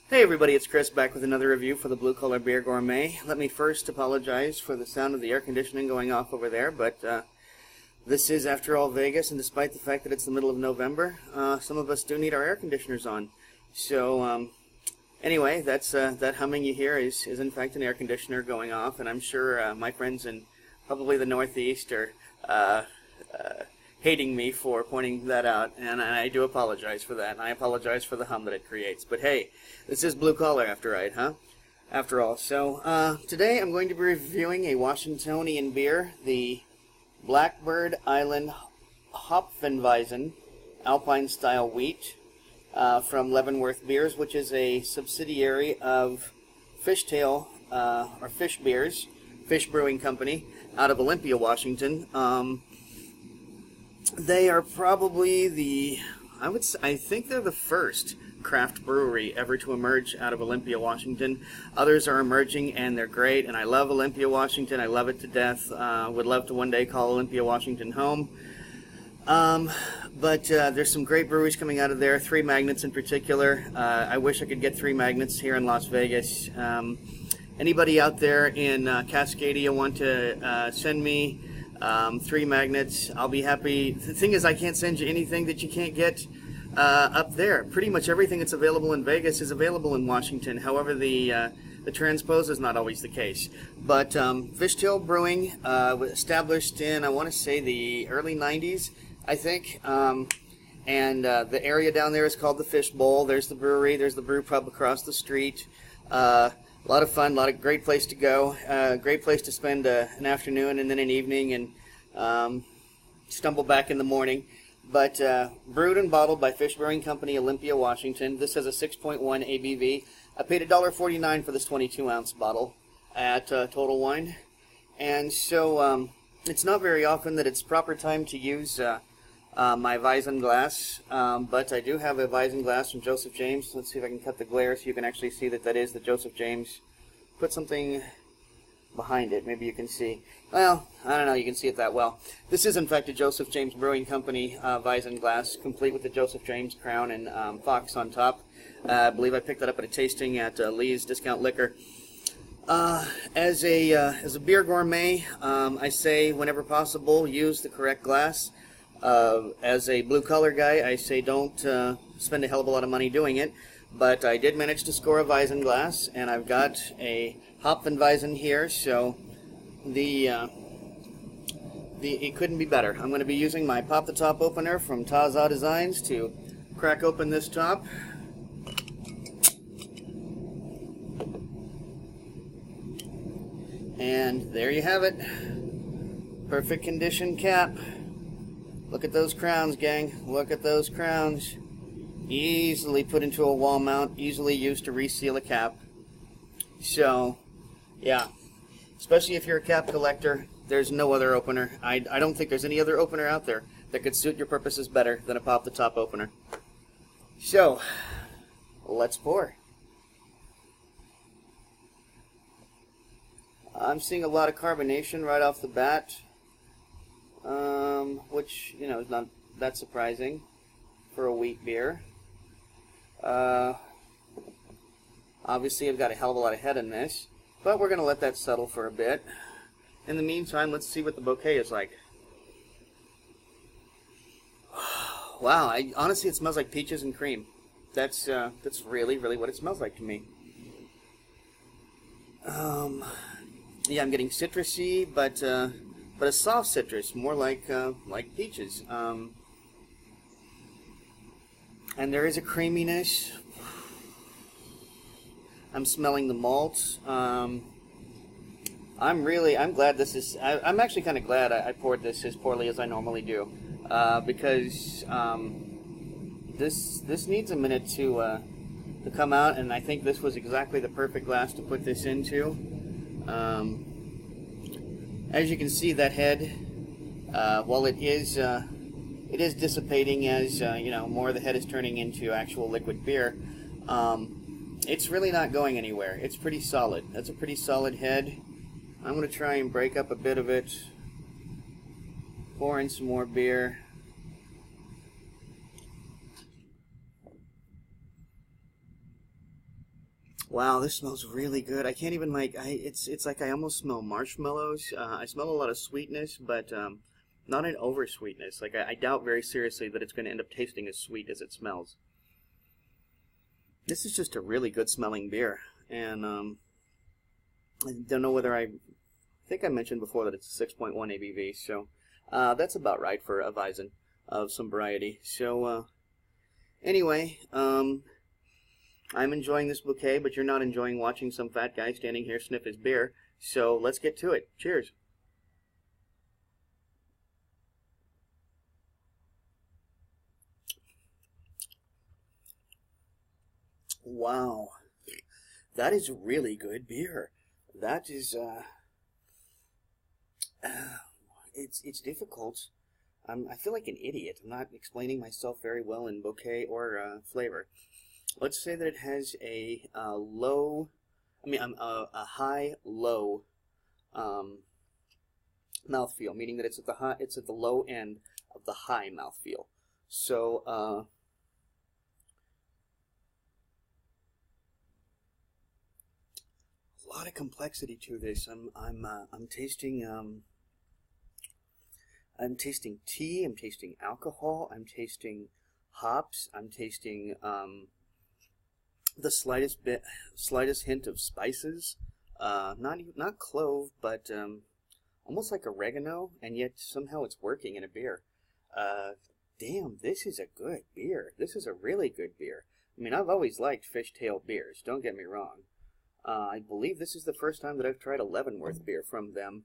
Hey everybody, it's Chris back with another review for the Blue Collar Beer Gourmet. Let me first apologize for the sound of the air conditioning going off over there, but this is, after all, Vegas, and despite the fact that it's the middle of November, some of us do need our air conditioners on. So, anyway, that's that humming you hear is in fact an air conditioner going off, and I'm sure my friends in probably the Northeast are hating me for pointing that out, and I do apologize for that, and I apologize for the hum that it creates. But hey, this is Blue Collar after all. So today I'm going to be reviewing a Washingtonian beer, the Blackbird Island Hopfenweizen Alpine style wheat from Leavenworth Biers, which is a subsidiary of Fishtail or Biers, Fish Brewing Company, out of Olympia, Washington. They are probably I think they're the first craft brewery ever to emerge out of Olympia, Washington. Others are emerging, and they're great, and I love Olympia, Washington. I love it to death. Would love to one day call Olympia, Washington home. But there's some great breweries coming out of there, Three Magnets in particular. I wish I could get Three Magnets here in Las Vegas. Anybody out there in Cascadia want to send me Three Magnets, I'll be happy. The thing is, I can't send you anything that you can't get up there. Pretty much everything that's available in Vegas is available in Washington. However, the transpose is not always the case. But Fishtail Brewing was established in, I want to say, the early 90s, I think. And the area down there is called the Fish Bowl. There's the brewery. There's the brew pub across the street. A lot of fun, great place to go, great place to spend an afternoon and then an evening and stumble back in the morning. But brewed and bottled by Fish Brewing Company, Olympia, Washington. This has a 6.1 ABV. I paid $1.49 for this 22-ounce bottle at Total Wine. And so it's not very often that it's proper time to use my Weizen glass, but I do have a Weizen glass from Joseph James. Let's see if I can cut the glare so you can actually see that is the Joseph James. Put something behind it, maybe you can see. Well, I don't know, you can see it that well. This is in fact a Joseph James Brewing Company Weizen glass, complete with the Joseph James crown and fox on top. I believe I picked that up at a tasting at Lee's Discount Liquor. As a beer gourmet, I say whenever possible, use the correct glass. As a blue collar guy, I say don't spend a hell of a lot of money doing it, but I did manage to score a Weizen glass, and I've got a Hopfenweizen here, so it couldn't be better. I'm going to be using my Pop the Top opener from Taza Designs to crack open this top. And there you have it. Perfect condition cap. Look at those crowns, gang. Look at those crowns. Easily put into a wall mount, easily used to reseal a cap. So, yeah. Especially if you're a cap collector, there's no other opener. I don't think there's any other opener out there that could suit your purposes better than a Pop the Top opener. So, let's pour. I'm seeing a lot of carbonation right off the bat. Which, is not that surprising for a wheat beer. Obviously, I've got a hell of a lot of head in this, but we're going to let that settle for a bit. In the meantime, let's see what the bouquet is like. Wow, honestly, it smells like peaches and cream. That's really, really what it smells like to me. Yeah, I'm getting citrusy, but a soft citrus, more like peaches. And there is a creaminess. I'm smelling the malt. I'm glad this is. I'm actually kind of glad I poured this as poorly as I normally do, because this needs a minute to come out, and I think this was exactly the perfect glass to put this into. As you can see, that head, while it is dissipating as more of the head is turning into actual liquid beer, it's really not going anywhere. It's pretty solid. That's a pretty solid head. I'm going to try and break up a bit of it, pour in some more beer. Wow, this smells really good. I can't even like. It's like I almost smell marshmallows. I smell a lot of sweetness, but not an over sweetness. Like I doubt very seriously that it's going to end up tasting as sweet as it smells. This is just a really good smelling beer, and I don't know whether I think I mentioned before that it's a 6.1 ABV, so that's about right for a Weizen of some variety. So anyway, I'm enjoying this bouquet, but you're not enjoying watching some fat guy standing here sniff his beer. So let's get to it. Cheers. Wow, that is really good beer. That is it's difficult. I feel like an idiot. I'm not explaining myself very well in bouquet or flavor. Let's say that it has a high-low mouthfeel, meaning that it's at the low end of the high mouthfeel. So a lot of complexity to this. I'm tasting tea. I'm tasting alcohol. I'm tasting hops. I'm tasting the slightest hint of spices. Not clove, but almost like oregano, and yet somehow it's working in a beer. Damn, this is a good beer. This is a really good beer. I mean, I've always liked fishtail beers. Don't get me wrong. I believe this is the first time that I've tried a Leavenworth beer from them,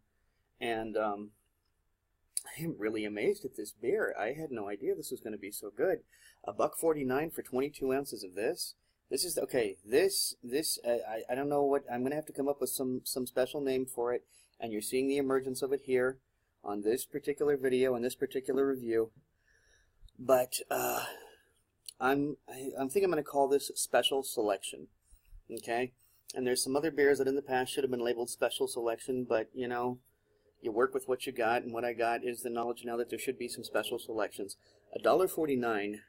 and I am really amazed at this beer. I had no idea this was going to be so good. $1.49 for 22 ounces of this. This is okay. I don't know what I'm going to have to come up with some special name for it, and you're seeing the emergence of it here on this particular video and this particular review. But I'm thinking I'm going to call this Special Selection. Okay. And there's some other beers that in the past should have been labeled Special Selection, but you know, you work with what you got, and what I got is the knowledge now that there should be some special selections. $1.49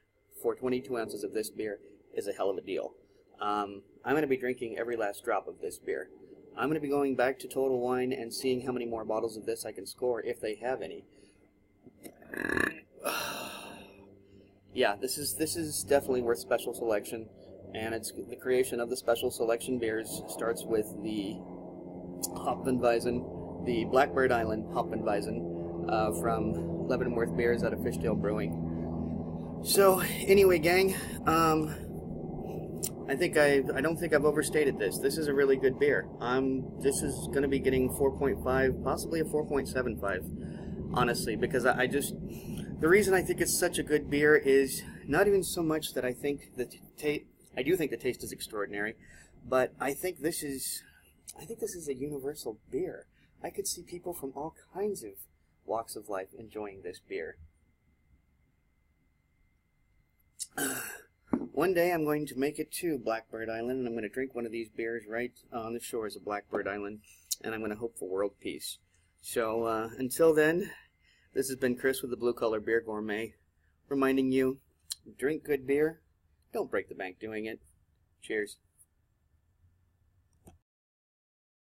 for 22 ounces of this beer is a hell of a deal. I'm going to be drinking every last drop of this beer. I'm going to be going back to Total Wine and seeing how many more bottles of this I can score, if they have any. Yeah, this is definitely worth Special Selection. And it's the creation of the Special Selection beers starts with the Hopfenweizen, the Blackbird Island Hopfenweizen from Leavenworth Biers out of Fishtail Brewing. So anyway, gang, I don't think I've overstated this. This is a really good beer. This is going to be getting 4.5, possibly a 4.75, honestly, because the reason I think it's such a good beer is not even so much that I think I do think the taste is extraordinary, but I think this is a universal beer. I could see people from all kinds of walks of life enjoying this beer. One day I'm going to make it to Blackbird Island, and I'm going to drink one of these beers right on the shores of Blackbird Island, and I'm going to hope for world peace. So until then, this has been Chris with the Blue Collar Beer Gourmet, reminding you, drink good beer. Don't break the bank doing it. Cheers.